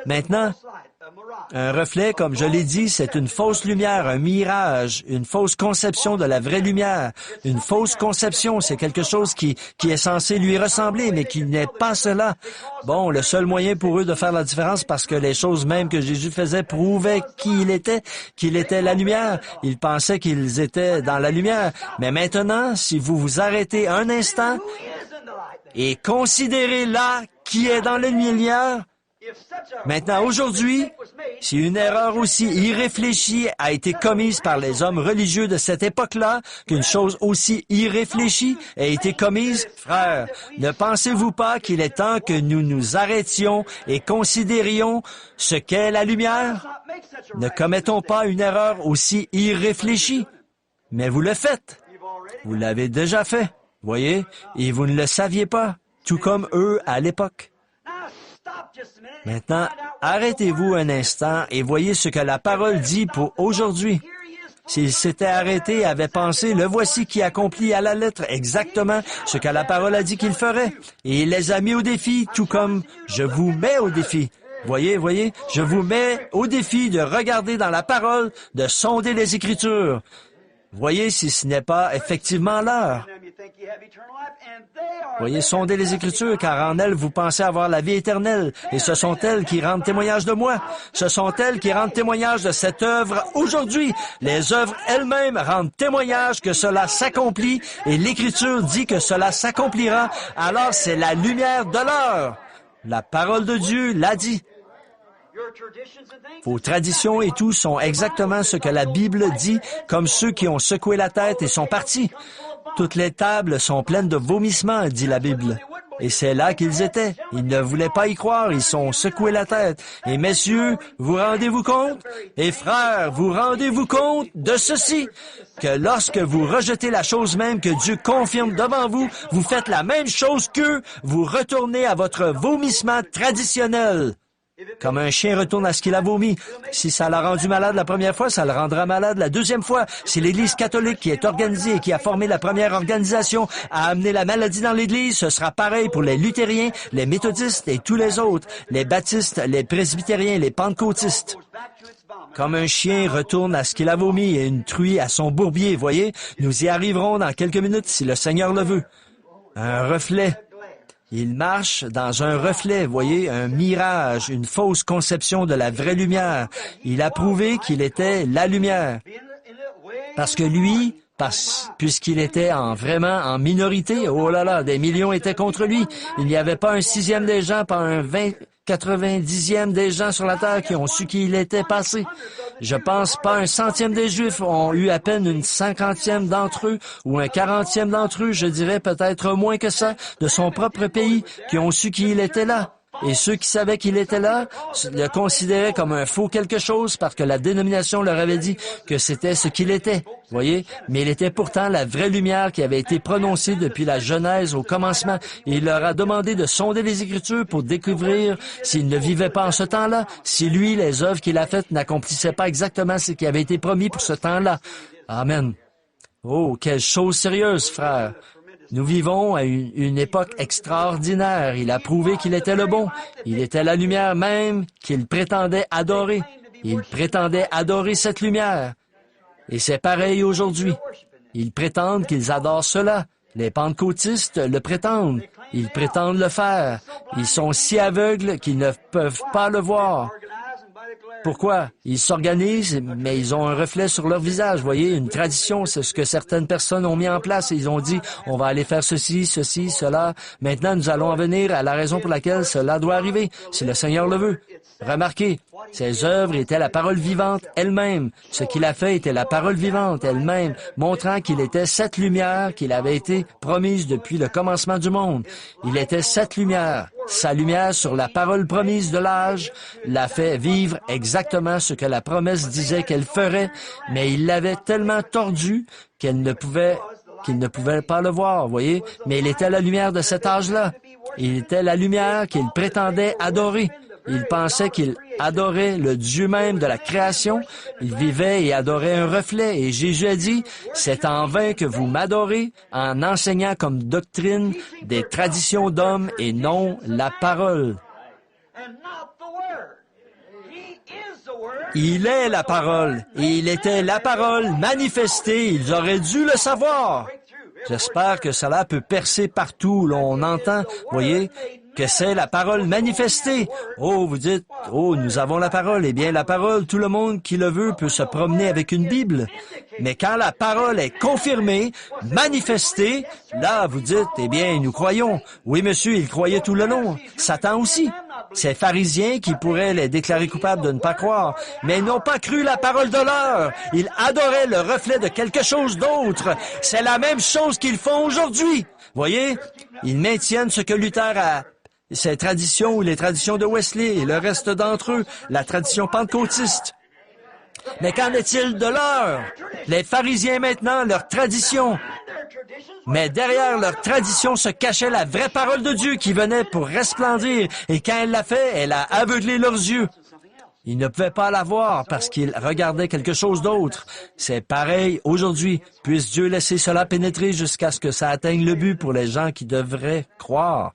Maintenant, un reflet, comme je l'ai dit, c'est une fausse lumière, un mirage, une fausse conception de la vraie lumière. Une fausse conception, c'est quelque chose qui est censé lui ressembler, mais qui n'est pas cela. Bon, le seul moyen pour eux de faire la différence, parce que les choses mêmes que Jésus faisait prouvaient qu'il était la lumière. Ils pensaient qu'ils étaient dans la lumière. Mais maintenant, si vous vous arrêtez un instant et considérez là qui est dans la lumière, maintenant, aujourd'hui, si une erreur aussi irréfléchie a été commise par les hommes religieux de cette époque-là, qu'une chose aussi irréfléchie a été commise, frères, ne pensez-vous pas qu'il est temps que nous nous arrêtions et considérions ce qu'est la lumière? Ne commettons pas une erreur aussi irréfléchie. Mais vous le faites. Vous l'avez déjà fait, voyez, et vous ne le saviez pas, tout comme eux à l'époque. Maintenant, arrêtez-vous un instant et voyez ce que la parole dit pour aujourd'hui. S'il s'était arrêté et avait pensé, le voici qui accomplit à la lettre exactement ce que la parole a dit qu'il ferait. Et il les a mis au défi, tout comme je vous mets au défi. Voyez, je vous mets au défi de regarder dans la parole, de sonder les Écritures. Voyez si ce n'est pas effectivement l'heure. Voyez, sondez les Écritures, car en elles, vous pensez avoir la vie éternelle, et ce sont elles qui rendent témoignage de moi. Ce sont elles qui rendent témoignage de cette œuvre aujourd'hui. Les œuvres elles-mêmes rendent témoignage que cela s'accomplit, et l'Écriture dit que cela s'accomplira. Alors c'est la lumière de l'heure. La parole de Dieu l'a dit. Vos traditions et tout sont exactement ce que la Bible dit, comme ceux qui ont secoué la tête et sont partis. Toutes les tables sont pleines de vomissements, dit la Bible. Et c'est là qu'ils étaient. Ils ne voulaient pas y croire, ils sont secoués la tête. Et messieurs, vous rendez-vous compte? Et frères, vous rendez-vous compte de ceci? Que lorsque vous rejetez la chose même que Dieu confirme devant vous, vous faites la même chose qu'eux, vous retournez à votre vomissement traditionnel. Comme un chien retourne à ce qu'il a vomi. Si ça l'a rendu malade la première fois, ça le rendra malade la deuxième fois. Si l'Église catholique qui est organisée et qui a formé la première organisation a amené la maladie dans l'Église, ce sera pareil pour les luthériens, les méthodistes et tous les autres, les baptistes, les presbytériens, les pentecôtistes. Comme un chien retourne à ce qu'il a vomi et une truie à son bourbier, voyez, nous y arriverons dans quelques minutes si le Seigneur le veut. Un reflet. Il marche dans un reflet, voyez, un mirage, une fausse conception de la vraie lumière. Il a prouvé qu'il était la lumière. Parce que lui, puisqu'il était vraiment en minorité, oh là là, des millions étaient contre lui. Il n'y avait pas un 6e des gens, pas un 90e des gens sur la terre qui ont su qui il était passé. Je pense pas un 100e des Juifs ont eu à peine une 50e d'entre eux ou un 40e d'entre eux, je dirais peut-être moins que ça, de son propre pays, qui ont su qui il était là. Et ceux qui savaient qu'il était là le considéraient comme un faux quelque chose parce que la dénomination leur avait dit que c'était ce qu'il était. Voyez? Mais il était pourtant la vraie lumière qui avait été prononcée depuis la Genèse au commencement. Et il leur a demandé de sonder les Écritures pour découvrir s'il ne vivait pas en ce temps-là, si lui, les œuvres qu'il a faites n'accomplissaient pas exactement ce qui avait été promis pour ce temps-là. Amen. Oh, quelle chose sérieuse, frère. Nous vivons à une époque extraordinaire. Il a prouvé qu'il était le bon. Il était la lumière même qu'il prétendait adorer. Il prétendait adorer cette lumière. Et c'est pareil aujourd'hui. Ils prétendent qu'ils adorent cela. Les pentecôtistes le prétendent. Ils prétendent le faire. Ils sont si aveugles qu'ils ne peuvent pas le voir. Pourquoi? Ils s'organisent, mais ils ont un reflet sur leur visage. Vous voyez, une tradition, c'est ce que certaines personnes ont mis en place. Ils ont dit, on va aller faire ceci, cela. Maintenant, nous allons en venir à la raison pour laquelle cela doit arriver, si le Seigneur le veut. Remarquez, ses œuvres étaient la parole vivante elle-même. Ce qu'il a fait était la parole vivante elle-même, montrant qu'il était cette lumière qu'il avait été promise depuis le commencement du monde. Il était cette lumière. Sa lumière sur la parole promise de l'âge l'a fait vivre exactement ce que la promesse disait qu'elle ferait, mais il l'avait tellement tordu qu'il ne pouvait pas le voir, voyez. Mais il était la lumière de cet âge-là. Il était la lumière qu'il prétendait adorer. Il pensait qu'il adorait le Dieu même de la création. Il vivait et adorait un reflet. Et Jésus a dit, « C'est en vain que vous m'adorez en enseignant comme doctrine des traditions d'hommes et non la parole. » Il est la parole, et il était la parole manifestée. Ils auraient dû le savoir. J'espère que cela peut percer partout où l'on entend, voyez, que c'est la parole manifestée. Oh, vous dites, oh, nous avons la parole. Eh bien, la parole, tout le monde qui le veut peut se promener avec une Bible. Mais quand la parole est confirmée, manifestée, là, vous dites, eh bien, nous croyons. Oui, monsieur, ils croyaient tout le long. Satan aussi. Ces pharisiens qui pourraient les déclarer coupables de ne pas croire, mais ils n'ont pas cru la parole de l'heure. Ils adoraient le reflet de quelque chose d'autre. C'est la même chose qu'ils font aujourd'hui. Voyez, ils maintiennent ce que Luther a, ses traditions ou les traditions de Wesley et le reste d'entre eux, la tradition pentecôtiste. Mais qu'en est-il de l'heure? Les pharisiens maintenant, leur tradition. Mais derrière leur tradition se cachait la vraie parole de Dieu qui venait pour resplendir, et quand elle l'a fait, elle a aveuglé leurs yeux. Ils ne pouvaient pas la voir parce qu'ils regardaient quelque chose d'autre. C'est pareil aujourd'hui. Puisse Dieu laisser cela pénétrer jusqu'à ce que ça atteigne le but pour les gens qui devraient croire.